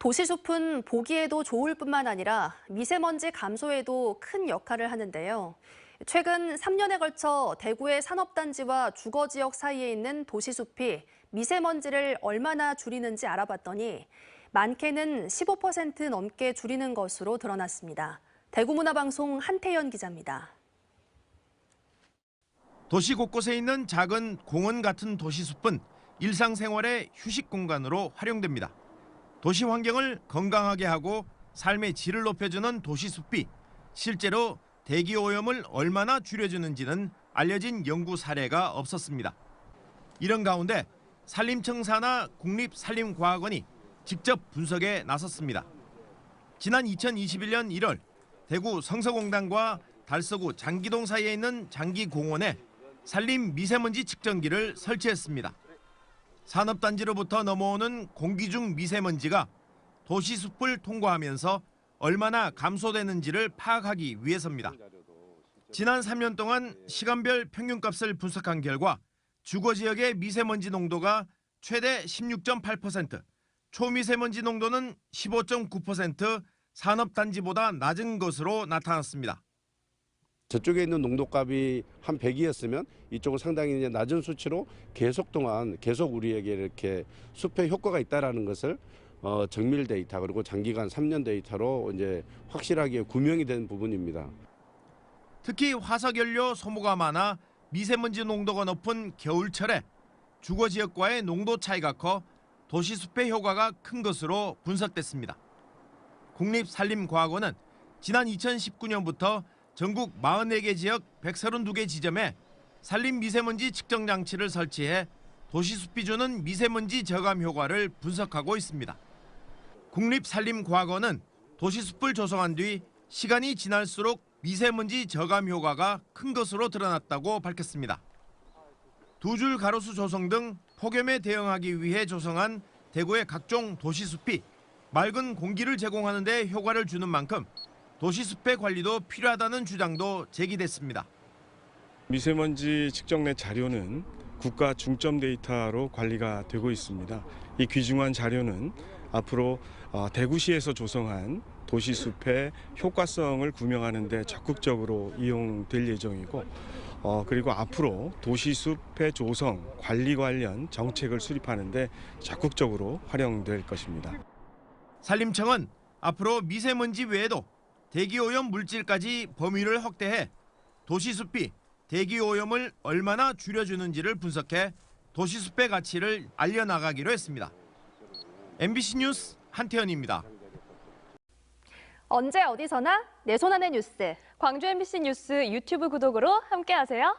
도시숲은 보기에도 좋을 뿐만 아니라 미세먼지 감소에도 큰 역할을 하는데요. 최근 3년에 걸쳐 대구의 산업단지와 주거지역 사이에 있는 도시숲이 미세먼지를 얼마나 줄이는지 알아봤더니 많게는 15% 넘게 줄이는 것으로 드러났습니다. 대구문화방송 한태연 기자입니다. 도시 곳곳에 있는 작은 공원 같은 도시숲은 일상생활의 휴식 공간으로 활용됩니다. 도시 환경을 건강하게 하고 삶의 질을 높여주는 도시숲이 실제로 대기 오염을 얼마나 줄여주는지는 알려진 연구 사례가 없었습니다. 이런 가운데 산림청 산하 국립산림과학원이 직접 분석에 나섰습니다. 지난 2021년 1월 대구 성서공단과 달서구 장기동 사이에 있는 장기공원에 산림 미세먼지 측정기를 설치했습니다. 산업단지로부터 넘어오는 공기 중 미세먼지가 도시숲을 통과하면서 얼마나 감소되는지를 파악하기 위해서입니다. 지난 3년 동안 시간별 평균값을 분석한 결과 주거지역의 미세먼지 농도가 최대 16.8%, 초미세먼지 농도는 15.9% 산업단지보다 낮은 것으로 나타났습니다. 저쪽에 있는 농도값이 한 100이었으면 이쪽은 상당히 이제 낮은 수치로 계속 우리에게 이렇게 숲에 효과가 있다라는 것을 정밀 데이터 그리고 장기간 3년 데이터로 이제 확실하게 구명이 된 부분입니다. 특히 화석연료 소모가 많아 미세먼지 농도가 높은 겨울철에 주거 지역과의 농도 차이가 커 도시숲의 효과가 큰 것으로 분석됐습니다. 국립산림과학원은 지난 2019년부터 전국 44개 지역 132개 지점에 산림 미세먼지 측정 장치를 설치해 도시숲이 주는 미세먼지 저감 효과를 분석하고 있습니다. 국립산림과학원은 도시숲을 조성한 뒤 시간이 지날수록 미세먼지 저감 효과가 큰 것으로 드러났다고 밝혔습니다. 두 줄 가로수 조성 등 폭염에 대응하기 위해 조성한 대구의 각종 도시숲이 맑은 공기를 제공하는 데 효과를 주는 만큼 도시숲의 관리도 필요하다는 주장도 제기됐습니다. 미세먼지 측정내 자료는 국가 중점 데이터로 관리가 되고 있습니다. 이 귀중한 자료는 앞으로 대구시에서 조성한 도시숲의 효과성을 구명하는 데 적극적으로 이용될 예정이고 그리고 앞으로 도시숲의 조성, 관리 관련 정책을 수립하는 데 적극적으로 활용될 것입니다. 산림청은 앞으로 미세먼지 외에도 대기오염 물질까지 범위를 확대해 도시숲이 대기오염을 얼마나 줄여주는지를 분석해 도시숲의 가치를 알려나가기로 했습니다. MBC 뉴스 한태현입니다. 언제 어디서나 내 손 안의 뉴스. 광주 MBC 뉴스 유튜브 구독으로 함께하세요.